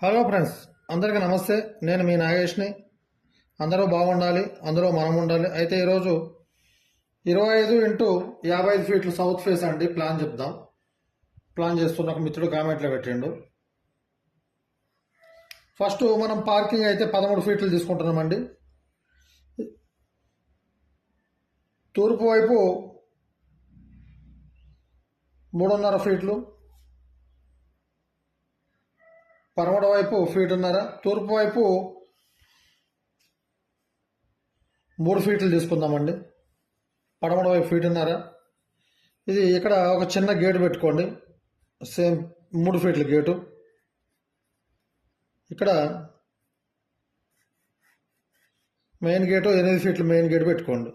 Hello friends, అందరికీ నమస్తే. నేను మీ నాగేష్ని. అందరూ బాగుండాలి, అందరూ మనం ఉండాలి. అయితే ఈరోజు 25x55 ఫీట్లు సౌత్ ఫేస్ అండి ప్లాన్ చెప్దాం. ప్లాన్ చేస్తున్న ఒక మిత్రుడు కామెంట్లో పెట్టిండు. ఫస్ట్ మనం పార్కింగ్ అయితే 13 ఫీట్లు తీసుకుంటున్నామండి. తూర్పు వైపు 3.5 ఫీట్లు, పడమర వైపు ఫీటున్నర, తూర్పు వైపు 3 ఫీట్లు తీసుకుందామండి. పడమర వైపు ఫీటున్నర. ఇది ఇక్కడ ఒక చిన్న గేటు పెట్టుకోండి, సేమ్ 3 ఫీట్ల గేటు. ఇక్కడ మెయిన్ గేటు 8 ఫీట్ల మెయిన్ గేటు పెట్టుకోండి.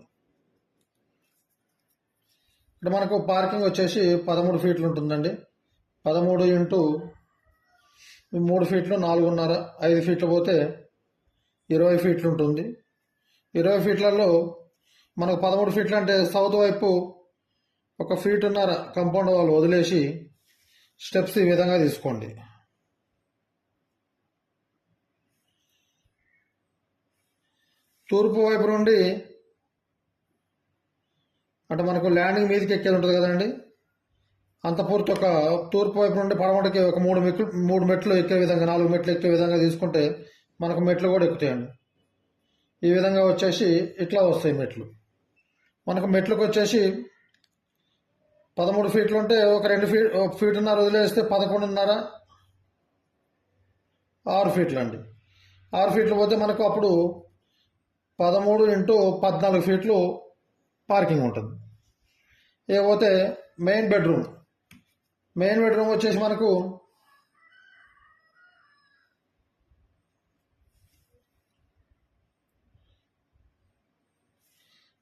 ఇక్కడ మనకు పార్కింగ్ వచ్చేసి 13 ఫీట్లు ఉంటుందండి. 13 ఇంటూ 3 ఫీట్లు 4.5, 5 ఫీట్లు పోతే 20 ఫీట్లు ఉంటుంది. 20 ఫీట్లలో మనకు 13 ఫీట్లు అంటే సౌత్ వైపు 1.5 ఫీట్ కంపౌండ్ వాల్ వదిలేసి స్టెప్స్ ఈ విధంగా తీసుకోండి. తూర్పు వైపు నుండి అంటే మనకు ల్యాండింగ్ మీదకి ఎక్కేది ఉంటుంది కదండి, అంత పూర్తి ఒక తూర్పు వైపు నుండి పడమటికి ఒక 3 మెట్లు ఎక్కే విధంగా, 4 మెట్లు ఎక్కే విధంగా తీసుకుంటే మనకు మెట్లు కూడా ఎక్కుతాయండి. ఈ విధంగా వచ్చేసి ఇట్లా వస్తాయి మెట్లు. మనకు మెట్లకు వచ్చేసి 13 ఫీట్లు ఉంటే ఒక 1 ఫీటున్నర వదిలేస్తే 11.5, 6 ఫీట్లు అండి. 6 ఫీట్లు పోతే మనకు అప్పుడు 13 ఇంటూ 14 ఫీట్లు పార్కింగ్ ఉంటుంది. ఇకపోతే మెయిన్ బెడ్రూమ్ వచ్చేసి మనకు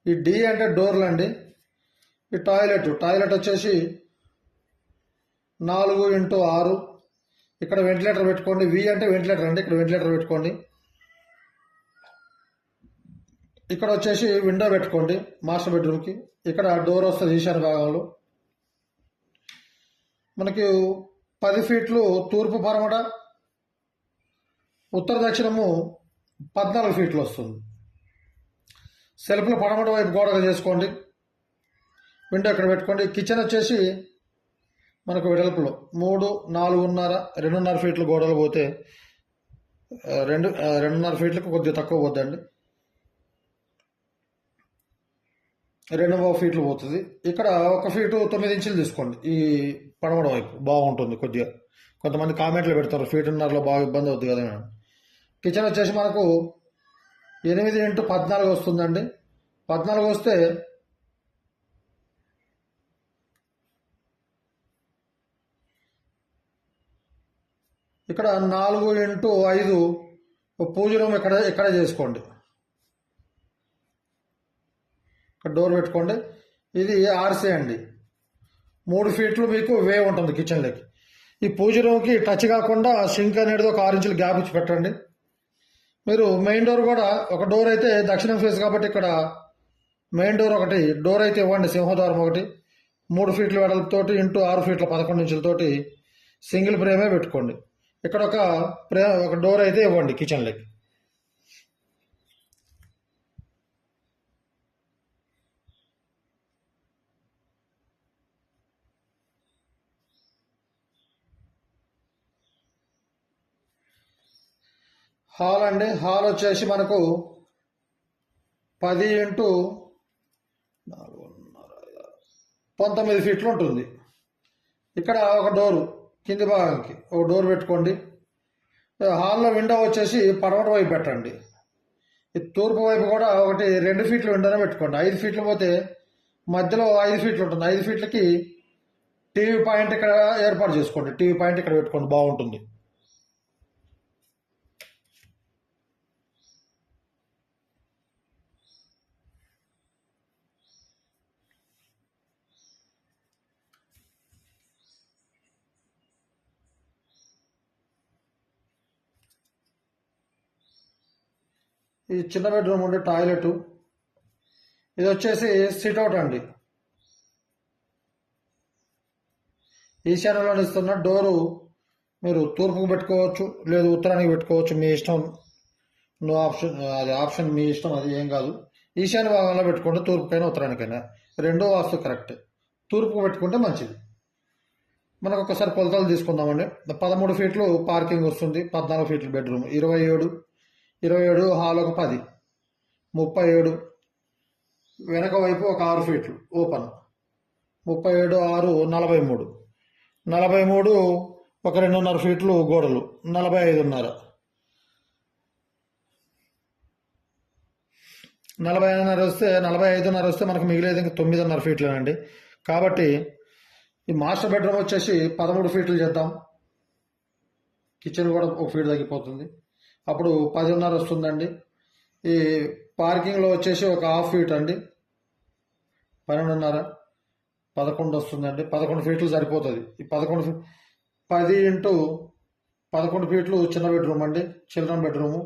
ఈ డి అంటే డోర్లు అండి. ఈ టాయిలెట్ వచ్చేసి 4x6. ఇక్కడ వెంటిలేటర్ పెట్టుకోండి. వి అంటే వెంటిలేటర్ అండి, ఇక్కడ వెంటిలేటర్ పెట్టుకోండి. ఇక్కడ వచ్చేసి విండో పెట్టుకోండి మాస్టర్ బెడ్రూమ్కి. ఇక్కడ డోర్ వస్తుంది ఈశాన్య భాగంలో. మనకి 10 ఫీట్లు తూర్పు పడమట, ఉత్తర దక్షిణము 14 ఫీట్లు వస్తుంది. సెల్ఫ్లు పడమట వైపు గోడగా చేసుకోండి. విండో ఇక్కడ పెట్టుకోండి. కిచెన్ వచ్చేసి మనకు వెడల్పులో 3, 4.5, 2.5 ఫీట్లు గోడలు పోతే 2.5 ఫీట్లకు కొద్దిగా తక్కువ పోద్దండి, 2.5 ఫీట్లు పోతుంది. ఇక్కడ 1 ఫీటు 9 ఇంచులు తీసుకోండి. ఈ పడమడ వైపు బాగుంటుంది. కొద్దిగా కొంతమంది కామెంట్లు పెడతారు ఫీటున్నరలో బాగా ఇబ్బంది అవుతుంది కదా. కిచెన్ వచ్చేసి మనకు 8x14 వస్తుందండి. 14 వస్తే ఇక్కడ 4x5 పూజ రూమ్ ఇక్కడ చేసుకోండి. ఇక్కడ డోర్ పెట్టుకోండి. ఇది ఆర్సీ అండి. 3 ఫీట్లు మీకు వే ఉంటుంది కిచెన్లోకి. ఈ పూజ రూమ్కి టచ్ కాకుండా సింక్ అనేది ఒక 6 ఇంచులు గ్యాప్ ఇచ్చి పెట్టండి. మీరు మెయిన్ డోర్ కూడా ఒక డోర్ అయితే దక్షిణం ఫేస్ కాబట్టి ఇక్కడ మెయిన్ డోర్ అయితే ఇవ్వండి. సింహద్వారం 3 ఫీట్ల వెడల్పుతోటి ఇంటూ 6 ఫీట్ల 11 ఇంచులతోటి సింగిల్ ఫ్రేమే పెట్టుకోండి. ఇక్కడ ఒక డోర్ అయితే ఇవ్వండి కిచెన్లోకి. హాల్ అండి. హాల్ వచ్చేసి మనకు 10 ఇంటూ 19 ఫీట్లు ఉంటుంది. ఇక్కడ ఒక డోరు కింది భాగానికి ఒక డోర్ పెట్టుకోండి. హాల్లో విండో వచ్చేసి పడమట వైపు పెట్టండి. ఈ తూర్పు వైపు కూడా 2 ఫీట్ల విండోనే పెట్టుకోండి. 5 ఫీట్లు పోతే మధ్యలో 5 ఫీట్లు ఉంటుంది. 5 ఫీట్లకి టీవీ పాయింట్ ఇక్కడ ఏర్పాటు చేసుకోండి. టీవీ పాయింట్ ఇక్కడ పెట్టుకోండి, బాగుంటుంది. ఈ చిన్న బెడ్రూమ్ ఉండే టాయిలెట్. ఇది వచ్చేసి సిట్అవుట్ అండి. ఈశాన్యంలో ఇస్తున్న డోరు మీరు తూర్పుకు పెట్టుకోవచ్చు, లేదు ఉత్తరానికి పెట్టుకోవచ్చు, మీ ఇష్టం. నో ఆప్షన్, అది ఆప్షన్ మీ ఇష్టం, అది ఏం కాదు. ఈశాన్య భాగంలో పెట్టుకుంటే తూర్పుకైనా ఉత్తరానికైనా రెండో వాస్తు కరెక్ట్. తూర్పుకు పెట్టుకుంటే మంచిది. మనకు ఒకసారి కొలతలు తీసుకుందామండి. 13 ఫీట్లు పార్కింగ్ వస్తుంది, 14 ఫీట్లు బెడ్రూమ్, 27 హాల్ ఒక 10, 37 వెనక వైపు ఒక 6 ఫీట్లు ఓపెన్, 37 6 43 ఒక 2.5 ఫీట్లు గోడలు, 45.5 45.5 వస్తే మనకు మిగిలేదు ఇంకా 9.5 ఫీట్లేనండి. కాబట్టి ఈ మాస్టర్ బెడ్రూమ్ వచ్చేసి 13 ఫీట్లు చేద్దాం. కిచెన్ కూడా ఒక ఫీట్ తగ్గిపోతుంది, అప్పుడు 10.5 వస్తుందండి. ఈ పార్కింగ్లో వచ్చేసి ఒక హాఫ్ ఫీట్ అండి, 12.5 11 వస్తుందండి. 11 ఫీట్లు సరిపోతుంది. ఈ 10 ఇంటూ 11 ఫీట్లు చిన్న బెడ్రూమ్ అండి, చిల్డ్రన్ బెడ్రూము.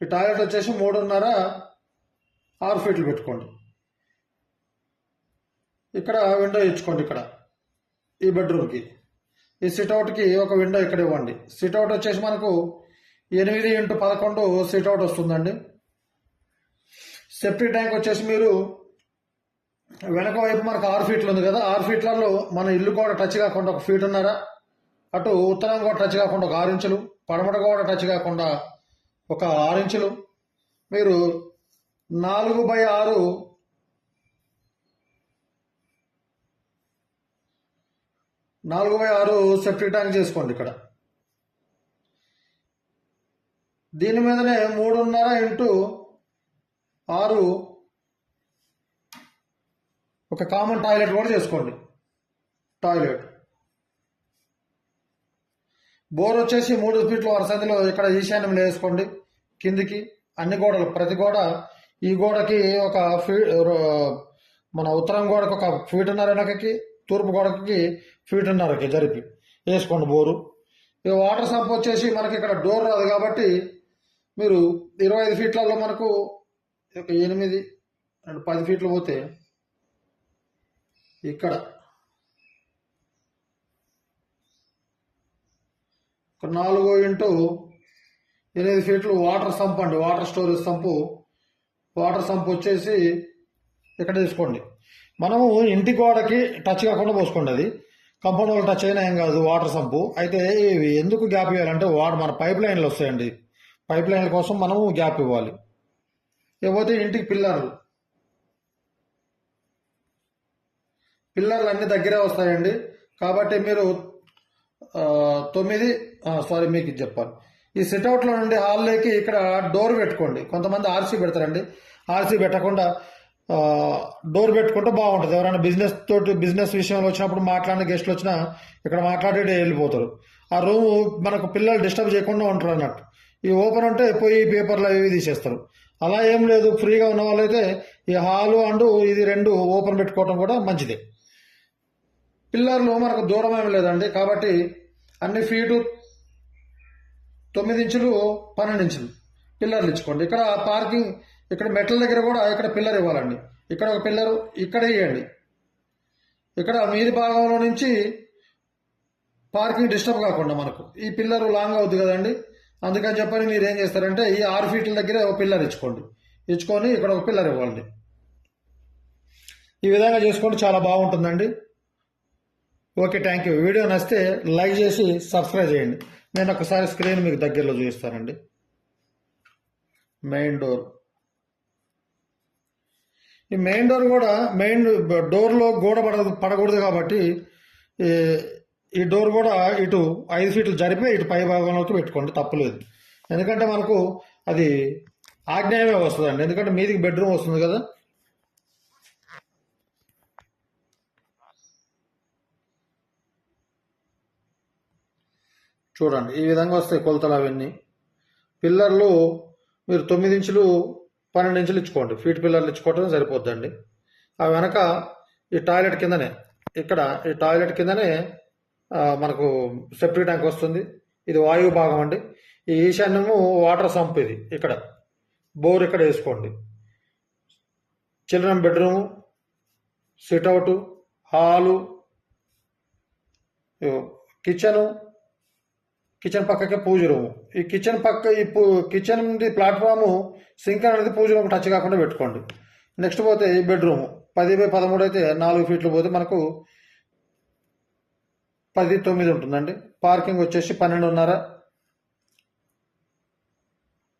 ఈ టాయిలెట్ వచ్చేసి 3.5 6 ఫీట్లు పెట్టుకోండి. ఇక్కడ విండో ఇచ్చుకోండి. ఇక్కడ ఈ బెడ్రూమ్కి, ఈ సిట్అవుట్కి ఒక విండో ఇక్కడ ఇవ్వండి. సిట్అవుట్ వచ్చేసి మనకు 8 ఇంటూ 11 సిట్అవుట్ వస్తుందండి. సెప్టిక్ ట్యాంక్ వచ్చేసి మీరు వెనక వైపు మనకు 6 ఫీట్లు ఉంది కదా, 6 ఫీట్లలో మన ఇల్లు కూడా టచ్ కాకుండా ఒక 1.5 ఫీట్, అటు ఉత్తరం కూడా టచ్ కాకుండా ఒక 6 ఇంచులు, పడమట కూడా టచ్ కాకుండా ఒక 6 ఇంచులు. మీరు 4/6 సెప్టిక్ ట్యాంక్ చేసుకోండి. ఇక్కడ దీని మీదనే 3.5 ఇంటూ 6 ఒక కామన్ టాయిలెట్ కూడా చేసుకోండి. టాయిలెట్ బోర్ వచ్చేసి 3 ఫీట్ల వరసందిలో ఇక్కడ ఈశాన్యంలో వేసుకోండి. కిందికి అన్ని గోడలు, ప్రతి గోడ, ఈ గోడకి ఒక మన ఉత్తరం గోడకు ఒక 1.5 ఫీట్ వెనకకి, తూర్పు గోడకి 1.5 ఫీట్ జరిపి వేసుకోండి బోరు. ఇక వాటర్ సంప్ వచ్చేసి మనకి ఇక్కడ డోర్ రాదు కాబట్టి మీరు 25 ఫీట్లలో మనకు ఒక 8 అండ్ 10 ఫీట్లు పోతే ఇక్కడ ఒక 4 ఇంటూ 8 ఫీట్లు వాటర్ సంప్ అండి, water storage sump. Water sump వచ్చేసి ఇక్కడ తీసుకోండి. మనము ఇంటి గోడకి టచ్ కాకుండా పోసుకోండి, అది కంపౌండ్ వాళ్ళు టచ్ అయినా ఏం కాదు వాటర్ సంపు. అయితే ఇవి ఎందుకు గ్యాప్ ఇవ్వాలంటే మన పైప్ లైన్లు వస్తాయండి, పైప్ లైన్ల కోసం మనము గ్యాప్ ఇవ్వాలి. ఇకపోతే ఇంటికి పిల్లర్లు అన్ని దగ్గరే వస్తాయండి. కాబట్టి మీరు 9 మీకు ఇది చెప్పాలి. ఈ సిట్అవుట్లో నుండి హాల్లోకి ఇక్కడ డోర్ పెట్టుకోండి. కొంతమంది ఆర్సీ పెడతారండి, ఆర్సీ పెట్టకుండా డోర్ పెట్టుకుంటే బాగుంటుంది. ఎవరైనా బిజినెస్ విషయంలో వచ్చినప్పుడు మాట్లాడిన గెస్ట్లు వచ్చినా ఇక్కడ మాట్లాడి వెళ్ళిపోతారు. ఆ రూము మనకు పిల్లలు డిస్టర్బ్ చేయకుండా ఉంటారు అన్నట్టు. ఈ ఓపెన్ ఉంటే పోయి పేపర్లు అవి తీసేస్తారు. అలా ఏం లేదు, ఫ్రీగా ఉన్న వాళ్ళైతే ఈ హాలు అండ్ ఇది 2 ఓపెన్ పెట్టుకోవడం కూడా మంచిదే. పిల్లర్లు మనకు దూరం ఏమి లేదండి, కాబట్టి అన్ని ఫీటు 9 ఇంచులు 12 ఇంచులు పిల్లర్లు ఇచ్చుకోండి. ఇక్కడ పార్కింగ్, ఇక్కడ మెట్ల దగ్గర కూడా ఇక్కడ పిల్లర్ ఇవ్వాలండి. ఇక్కడ ఒక పిల్లరు ఇక్కడ ఇవ్వండి. ఇక్కడ మీది భాగంలో నుంచి పార్కింగ్ డిస్టర్బ్ కాకుండా మనకు ఈ పిల్లరు లాంగ్ అవుతుంది కదండి. అందుకని చెప్పని మీరు ఏం చేస్తారంటే ఈ 6 ఫీట్ల దగ్గర ఒక పిల్లర్ ఇచ్చుకొని ఇక్కడ ఒక పిల్లర్ ఇవ్వండి. ఈ విధంగా చేసుకోండి, చాలా బాగుంటుందండి. Okay, thank you. వీడియో నచ్చితే లైక్ చేసి సబ్స్క్రైబ్ చేయండి. నేను ఒకసారి స్క్రీన్ మీకు దగ్గరలో చూపిస్తానండి. మెయిన్ డోర్, ఈ మెయిన్ డోర్ కూడా మెయిన్ డోర్లో గోడ పడకూడదు కాబట్టి ఈ డోర్ కూడా ఇటు 5 ఫీట్లు జరిపి ఇటు పై భాగంలోకి పెట్టుకోండి, తప్పులేదు. ఎందుకంటే మనకు అది ఆగ్నేయమే వస్తుందండి, ఎందుకంటే మీదికి బెడ్రూమ్ వస్తుంది కదా. చూడండి ఈ విధంగా వస్తాయి కొలతలు అవన్నీ. పిల్లర్లు మీరు 9 ఇంచులు 12 ఇంచులు ఇచ్చుకోండి, ఫీట్ పిల్లర్లు ఇచ్చుకోవటం సరిపోద్దండి. ఆ వెనక ఈ టాయిలెట్ కిందనే, ఇక్కడ ఈ టాయిలెట్ కిందనే మనకు సెప్టిక్ ట్యాంక్ వస్తుంది. ఇది వాయువు భాగం అండి. ఈ ఈశాన్యము వాటర్ సంప్, ఇది ఇక్కడ బోర్ ఇక్కడ వేసుకోండి. Children bedroom, sit-out, hall, kitchen పక్కకే పూజ రూము. ఈ కిచెన్ పక్క కిచెన్ ప్లాట్ఫాము సింక్ అనేది పూజ రూమ్ టచ్ కాకుండా పెట్టుకోండి. నెక్స్ట్ పోతే ఈ బెడ్రూమ్ 10x13 అయితే 4 ఫీట్లు పోతే మనకు 10x9 ఉంటుందండి. పార్కింగ్ వచ్చేసి 12.5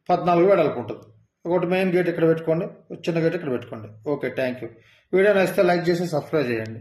14 వెడల్పు ఉంటుంది. ఒకటి మెయిన్ గేట్ ఇక్కడ పెట్టుకోండి, చిన్న గేట్ ఇక్కడ పెట్టుకోండి. Okay, thank you. వీడియో నచ్చితే లైక్ చేసి సబ్స్క్రైబ్ చేయండి.